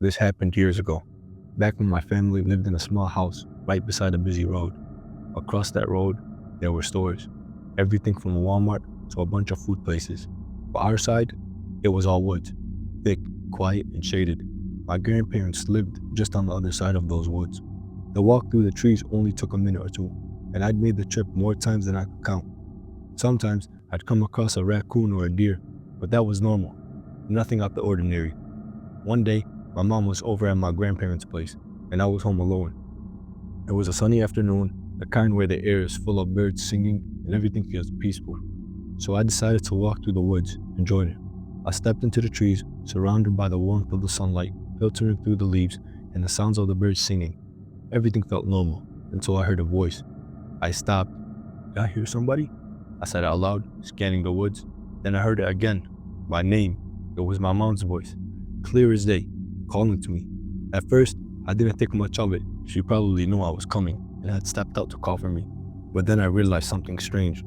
This happened years ago, back when my family lived in a small house right beside a busy road. Across that road, there were stores, everything from a Walmart to a bunch of food places. For our side, it was all woods, thick, quiet, and shaded. My grandparents lived just on the other side of those woods. The walk through the trees only took a minute or two, and I'd made the trip more times than I could count. Sometimes I'd come across a raccoon or a deer, but that was normal, nothing out the ordinary. One day, my mom was over at my grandparents' place, and I was home alone. It was a sunny afternoon, the kind where the air is full of birds singing and everything feels peaceful. So I decided to walk through the woods and join it. I stepped into the trees, surrounded by the warmth of the sunlight filtering through the leaves and the sounds of the birds singing. Everything felt normal until I heard a voice. I stopped. "Did I hear somebody?" I said out loud, scanning the woods. Then I heard it again. My name. It was my mom's voice, clear as day, calling to me. At first, I didn't think much of it. She probably knew I was coming and had stepped out to call for me. But then I realized something strange.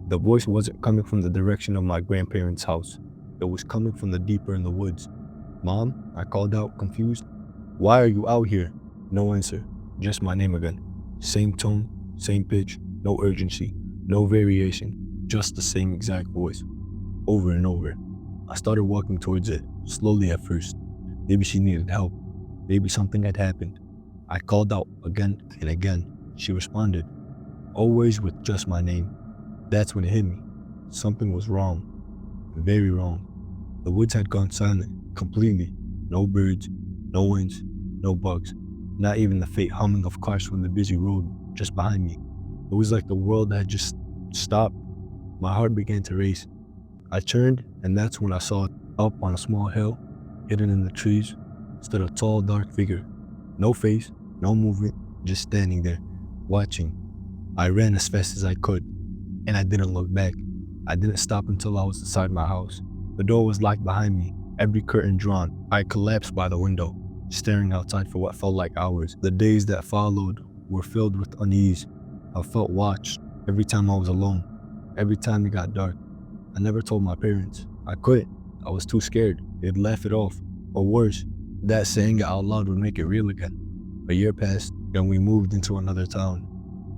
The voice wasn't coming from the direction of my grandparents' house. It was coming from the deeper in the woods. "Mom," I called out, confused. "Why are you out here?" No answer, just my name again. Same tone, same pitch, no urgency, no variation, just the same exact voice, over and over. I started walking towards it, slowly at first. Maybe she needed help. Maybe something had happened. I called out again and again. She responded, always with just my name. That's when it hit me. Something was wrong. Very wrong. The woods had gone silent, completely. No birds, no winds, no bugs. Not even the faint humming of cars from the busy road just behind me. It was like the world had just stopped. My heart began to race. I turned, and that's when I saw, up on a small hill, hidden in the trees, stood a tall, dark figure. No face, no movement, just standing there, watching. I ran as fast as I could, and I didn't look back. I didn't stop until I was inside my house. The door was locked behind me, every curtain drawn. I collapsed by the window, staring outside for what felt like hours. The days that followed were filled with unease. I felt watched every time I was alone, every time it got dark. I never told my parents. I couldn't. I was too scared. They'd laugh it off. Or worse, that saying it out loud would make it real again. A year passed, and we moved into another town.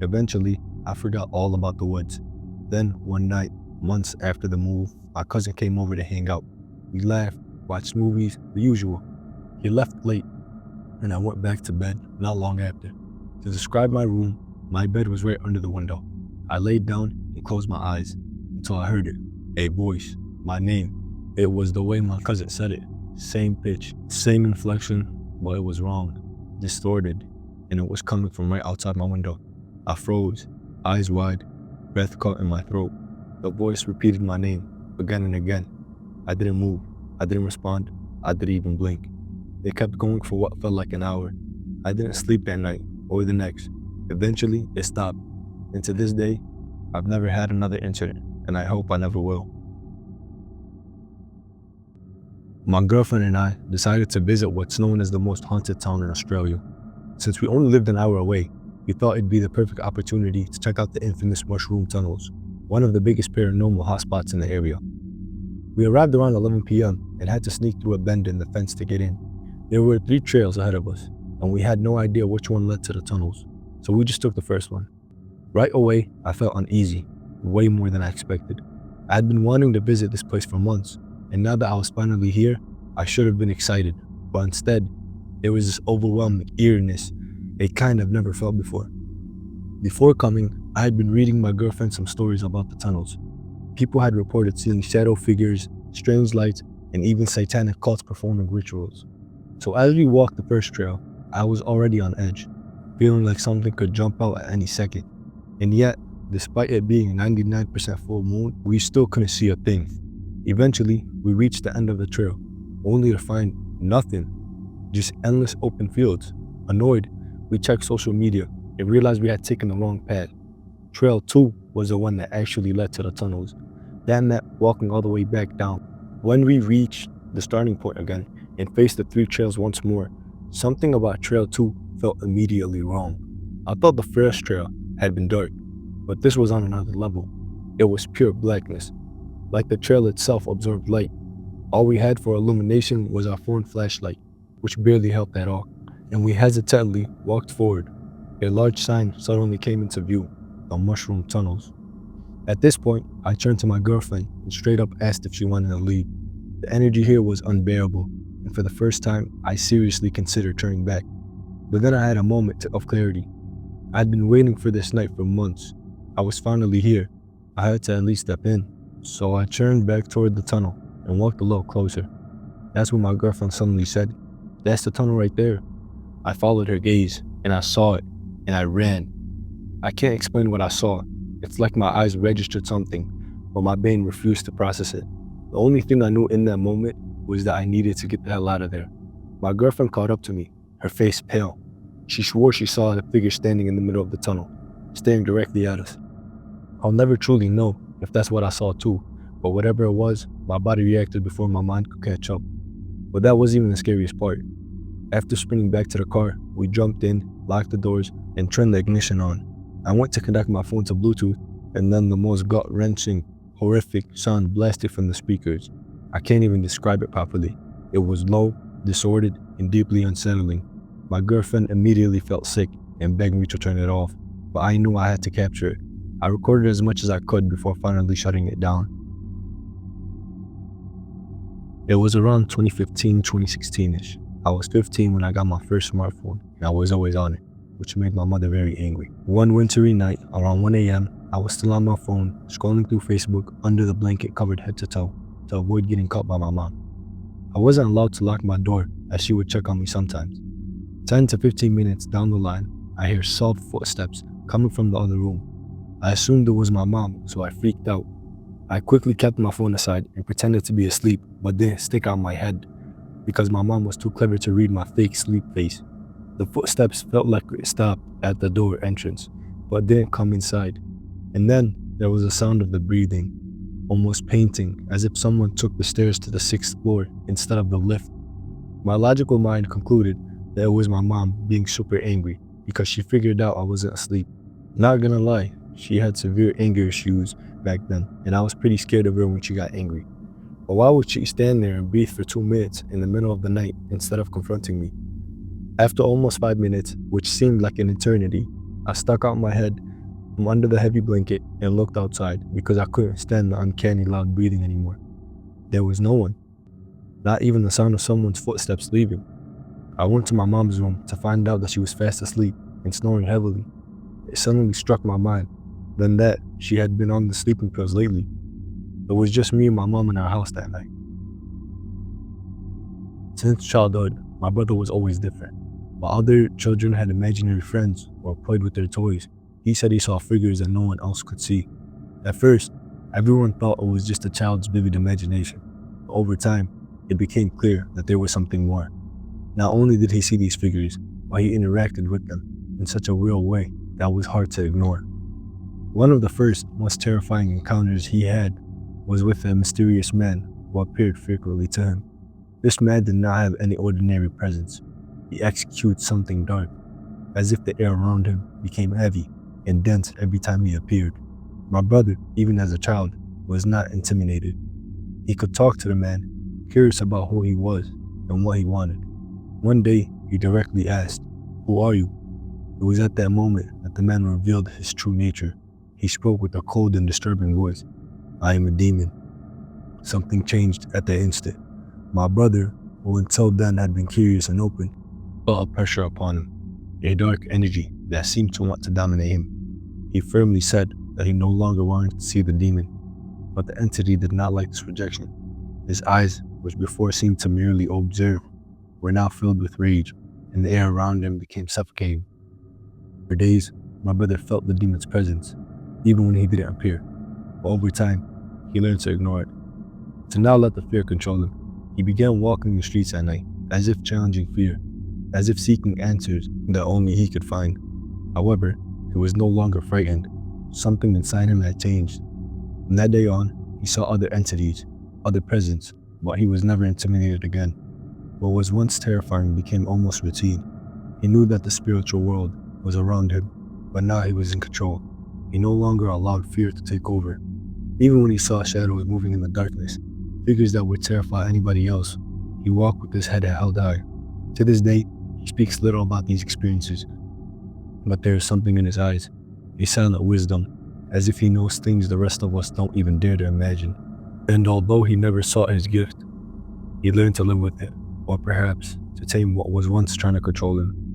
Eventually, I forgot all about the woods. Then, one night, months after the move, my cousin came over to hang out. We laughed, watched movies, the usual. He left late, and I went back to bed not long after. To describe my room, my bed was right under the window. I laid down and closed my eyes until I heard it. A voice, my name. It was the way my cousin said it. Same pitch, same inflection, but it was wrong, distorted, and it was coming from right outside my window. I froze, eyes wide, breath caught in my throat. The voice repeated my name again and again. I didn't move. I didn't respond. I didn't even blink. It kept going for what felt like an hour. I didn't sleep that night or the next. Eventually, it stopped. And to this day, I've never had another incident, and I hope I never will. My girlfriend and I decided to visit what's known as the most haunted town in Australia. Since we only lived an hour away, we thought it'd be the perfect opportunity to check out the infamous mushroom tunnels, one of the biggest paranormal hotspots in the area. We arrived around 11 p.m. and had to sneak through a bend in the fence to get in. There were 3 trails ahead of us, and we had no idea which one led to the tunnels, so we just took the first one. Right away, I felt uneasy, way more than I expected. I had been wanting to visit this place for months, and now that I was finally here, I should have been excited, but instead, there was this overwhelming eeriness, a kind I've never felt before. Before coming, I had been reading my girlfriend some stories about the tunnels. People had reported seeing shadow figures, strange lights, and even satanic cults performing rituals. So as we walked the first trail, I was already on edge, feeling like something could jump out at any second. And yet, despite it being 99% full moon, we still couldn't see a thing. Eventually, we reached the end of the trail, only to find nothing, just endless open fields. Annoyed, we checked social media and realized we had taken the wrong path. Trail 2 was the one that actually led to the tunnels. That meant walking all the way back down. When we reached the starting point again and faced the 3 trails once more, something about Trail 2 felt immediately wrong. I thought the first trail had been dark, but this was on another level. It was pure blackness, like the trail itself absorbed light. All we had for illumination was our phone flashlight, which barely helped at all, and we hesitantly walked forward. A large sign suddenly came into view: the mushroom tunnels. At this point, I turned to my girlfriend and straight up asked if she wanted to leave. The energy here was unbearable, and for the first time, I seriously considered turning back. But then I had a moment of clarity. I'd been waiting for this night for months. I was finally here. I had to at least step in. So I turned back toward the tunnel and walked a little closer. That's when my girlfriend suddenly said, "That's the tunnel right there." I followed her gaze, and I saw it, and I ran. I can't explain what I saw. It's like my eyes registered something, but my brain refused to process it. The only thing I knew in that moment was that I needed to get the hell out of there. My girlfriend caught up to me, her face pale. She swore she saw the figure standing in the middle of the tunnel, staring directly at us. I'll never truly know if that's what I saw too, but whatever it was, my body reacted before my mind could catch up. But that wasn't even the scariest part. After sprinting back to the car, we jumped in, locked the doors, and turned the ignition on. I went to connect my phone to Bluetooth, and then the most gut-wrenching, horrific sound blasted from the speakers. I can't even describe it properly. It was low, disordered, and deeply unsettling. My girlfriend immediately felt sick and begged me to turn it off, but I knew I had to capture it. I recorded as much as I could before finally shutting it down. It was around 2015, 2016-ish. I was 15 when I got my first smartphone, and I was always on it, which made my mother very angry. One wintry night, around 1 a.m., I was still on my phone, scrolling through Facebook under the blanket covered head to toe, to avoid getting caught by my mom. I wasn't allowed to lock my door, as she would check on me sometimes. 10 to 15 minutes down the line, I hear soft footsteps coming from the other room. I assumed it was my mom, so I freaked out. I quickly kept my phone aside and pretended to be asleep, but didn't stick out my head, because my mom was too clever to read my fake sleep face. The footsteps felt like it stopped at the door entrance, but didn't come inside. And then there was a sound of the breathing, almost painting, as if someone took the stairs to the 6th floor instead of the lift. My logical mind concluded that it was my mom being super angry because she figured out I wasn't asleep. Not gonna lie, she had severe anger issues back then, and I was pretty scared of her when she got angry. But why would she stand there and breathe for 2 minutes in the middle of the night instead of confronting me? After almost 5 minutes, which seemed like an eternity, I stuck out my head from under the heavy blanket and looked outside because I couldn't stand the uncanny loud breathing anymore. There was no one, not even the sound of someone's footsteps leaving. I went to my mom's room to find out that she was fast asleep and snoring heavily. It suddenly struck my mind then that she had been on the sleeping pills lately. It was just me and my mom in our house that night. Since childhood, my brother was always different. While other children had imaginary friends or played with their toys, he said he saw figures that no one else could see. At first, everyone thought it was just a child's vivid imagination, but over time, it became clear that there was something more. Not only did he see these figures, but he interacted with them in such a real way that was hard to ignore. One of the first, most terrifying encounters he had was with a mysterious man who appeared frequently to him. This man did not have any ordinary presence. He executed something dark, as if the air around him became heavy and dense every time he appeared. My brother, even as a child, was not intimidated. He could talk to the man, curious about who he was and what he wanted. One day, he directly asked, "Who are you?" It was at that moment that the man revealed his true nature. He spoke with a cold and disturbing voice. "I am a demon." Something changed at that instant. My brother, who until then had been curious and open, felt a pressure upon him, a dark energy that seemed to want to dominate him. He firmly said that he no longer wanted to see the demon, but the entity did not like this rejection. His eyes, which before seemed to merely observe, were now filled with rage, and the air around him became suffocating. For days, my brother felt the demon's presence, even when he didn't appear. But over time, he learned to ignore it, to not let the fear control him. He began walking the streets at night, as if challenging fear, as if seeking answers that only he could find. However, he was no longer frightened. Something inside him had changed. From that day on, he saw other entities, other presence, but he was never intimidated again. What was once terrifying became almost routine. He knew that the spiritual world was around him, but now he was in control. He no longer allowed fear to take over. Even when he saw shadows moving in the darkness, figures that would terrify anybody else, he walked with his head held high. To this day, he speaks little about these experiences, but there is something in his eyes, a silent wisdom, as if he knows things the rest of us don't even dare to imagine. And although he never sought his gift, he learned to live with it, or perhaps to tame what was once trying to control him.